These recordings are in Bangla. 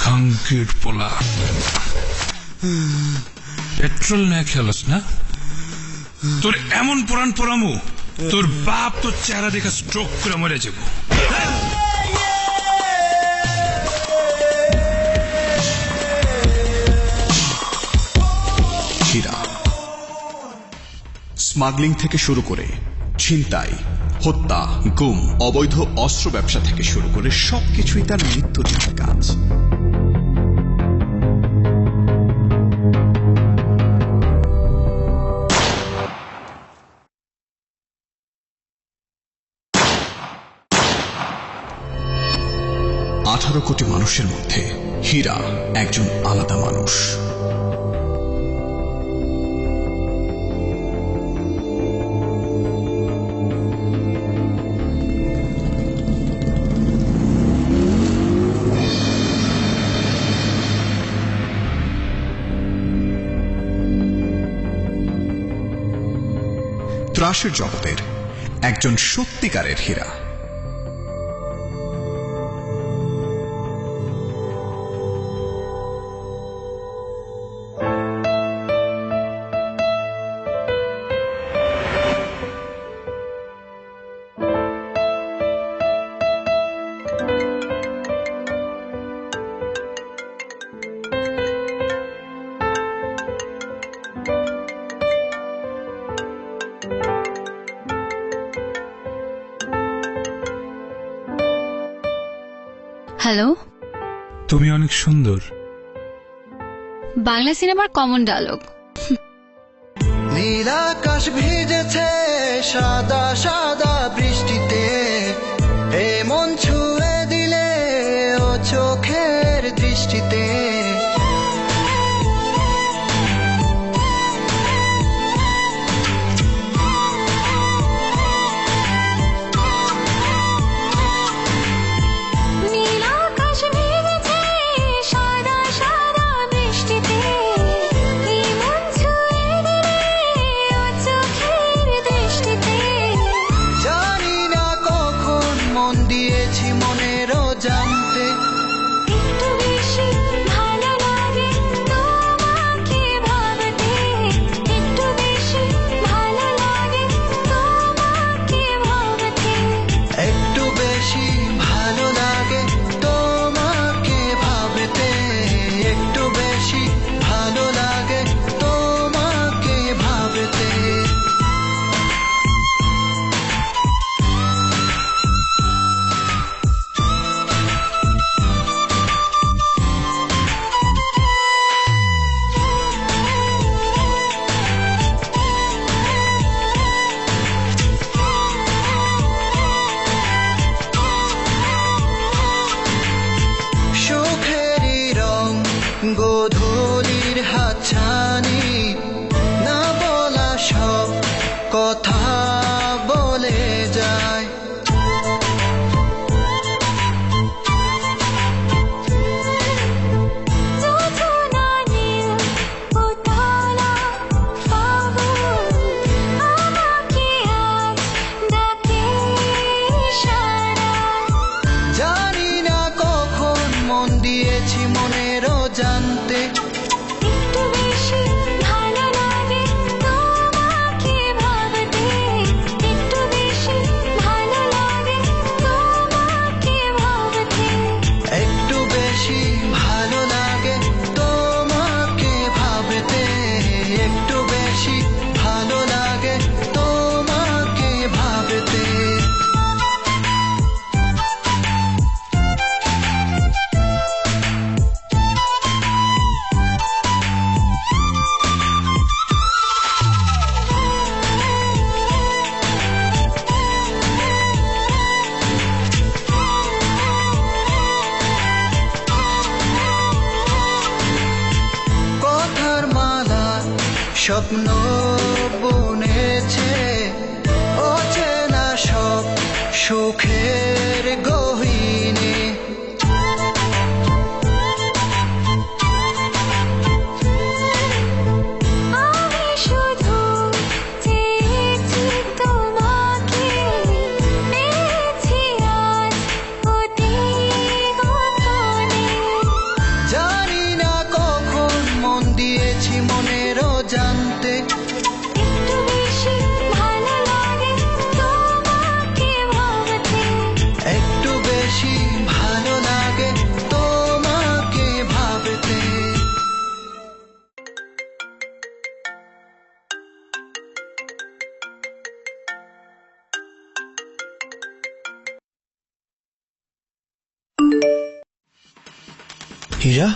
খাঙ্কির পোলা, পেট্রোল নিয়ে খেলস না? তোর এমন পুরান পোড়ামু, তোর বাপ তোর চেহারা দেখে স্ট্রোক করে মরে যাব। হীরা স্মাগলিং থেকে শুরু করে ছিনতাই, হত্যা, গুম, অবৈধ অস্ত্র ব্যবসা থেকে শুরু করে সবকিছুই তার নিত্যদিনের কাজ। আঠারো কোটি মানুষের মধ্যে হীরা একজন আলাদা মানুষ। ত্রাসের জগতের একজন সত্যিকারের হীরা। হ্যালো, তুমি অনেক সুন্দর। বাংলা সিনেমার কমন ডায়লগ। নীল আকাশ ভিজেছে সাদা সাদা বৃষ্টিতে, এমন ছুঁয়ে দিলে ও চোখের দৃষ্টিতে। গোধূলির হাতছানি না বলা সব কথা বলে যায়। জানি না কখন মন দিয়েছি মনেরও জানতে। একটু বেশি ভালো লাগে তোমাকে ভাবতে, একটু বেশি ভালো লাগে তোমাকে ভাবতে, একটু বেশি ভালো লাগে তোমাকে ভাবতে, একটু বেশি ভালো লাগে তোমাকে ভাবতে। স্বপ্ন বুনেছে অচেনা সব সুখের গহীনে। আমি শুধু চেয়েছি তোমাকে, পেয়েছি আজ অতি গত হীরা,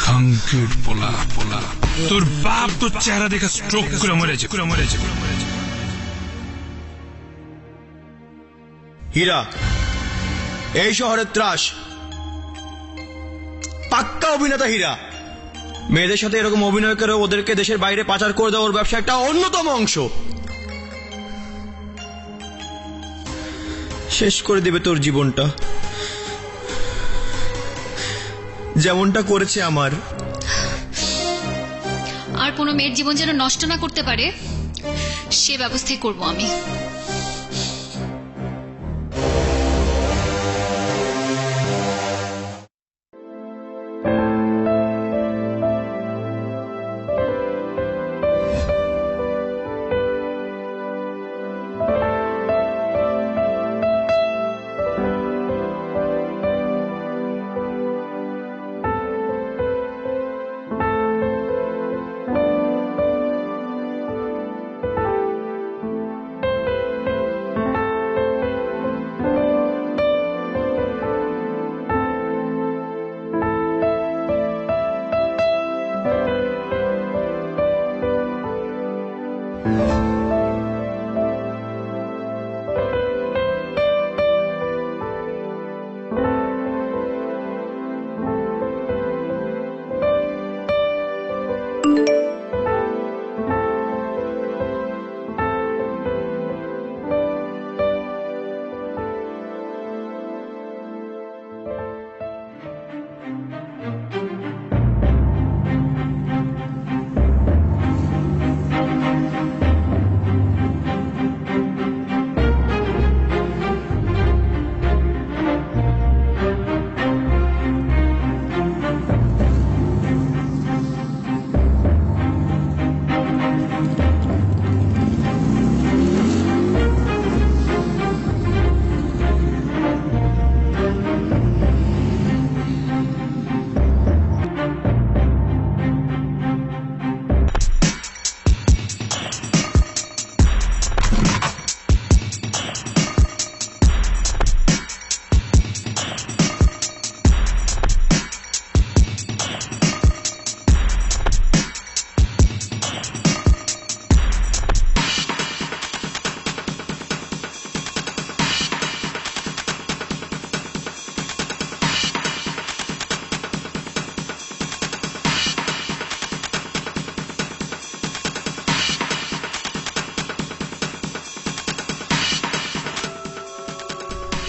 খাঙ্কের পোলা পোলা, তোর বাপ তোর চেহারা দেখে স্ট্রোক করে মরেছে। হীরা এই শহরের ত্রাস, পাক্কা অভিনেতা হীরা। মেয়েদের সাথে এরকম অভিনয় করে ওদেরকে দেশের বাইরে পাচার করে দেওয়ার ব্যবসা একটা অন্যতম অংশ। শেষ করে দেবে তোর জীবনটা, যেমনটা করেছে আমার। আর কোনো মেয়ের জীবন যেন নষ্ট না করতে পারে সে ব্যবস্থাই করব আমি।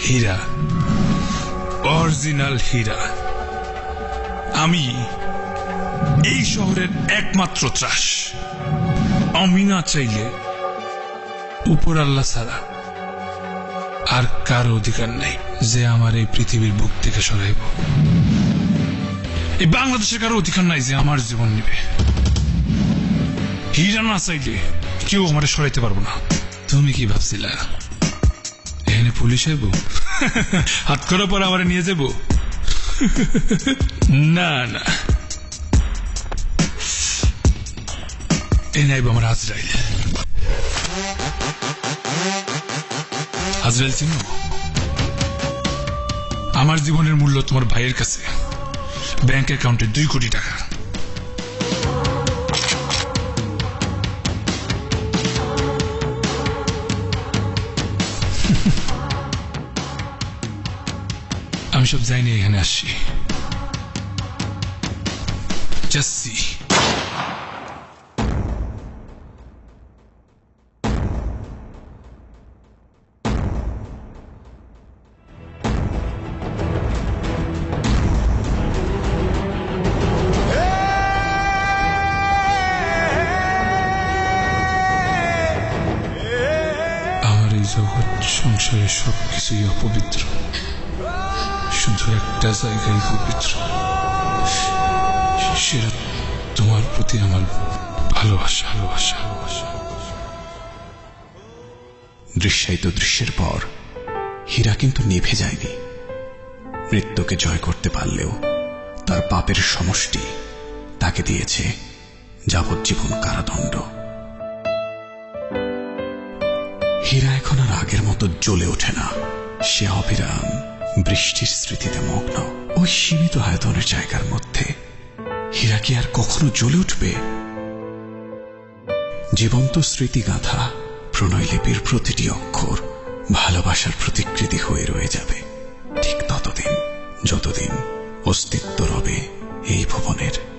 হীরা, অরিজিনাল হীরা। আমি এই শহরের একমাত্র ত্রাস। আমি না চাইলে উপর আল্লাহ ছাড়া আর কারো অধিকার নাই যে আমার এই পৃথিবীর বুক থেকে সরাইব। এই বাংলাদেশের কারো অধিকার নাই যে আমার জীবন নিবে। হীরা না চাইলে কেউ আমার সরাইতে পারবো না। তুমি কি ভাবছিলা এখানে পুলিশ আইব, হাত করার পর আমার নিয়ে যাব? না না, এনে আইব আমার আজরাইল। আজরাইল চিনো? আমার জীবনের মূল্য তোমার ভাইয়ের কাছে ব্যাংক অ্যাকাউন্টে 2 কোটি টাকা। আমি সব যাইনি, এখানে আসছি। যাচ্ছি। আমার এই জগৎ সংসারের সবকিছুই অপবিত্র, শুধু একটা জায়গায় পবিত্র, সেটা তোমার প্রতি আমার ভালোবাসা। দৃশ্যায়িত দৃশ্যের পর হীরা কিন্তু নিভে যায়নি। মৃত্যুকে জয় করতে পারলেও তার পাপের সমষ্টি তাকে দিয়েছে যাবজ্জীবন কারাদণ্ড। হীরা এখন আর আগের মতো জ্বলে ওঠে না। সে অবিরাম বৃষ্টির স্মৃতিতে মগ্ন। ওই সীমিত আয়তনের জায়গার মধ্যে হীরা কি আর কখনো জ্বলে উঠবে? জীবন্ত স্মৃতিগাথা প্রণয়লিপির প্রতিটি অক্ষর ভালোবাসার প্রতিকৃতি হয়ে রয়ে যাবে, ঠিক ততদিন যতদিন অস্তিত্ব রবে এই ভুবনের।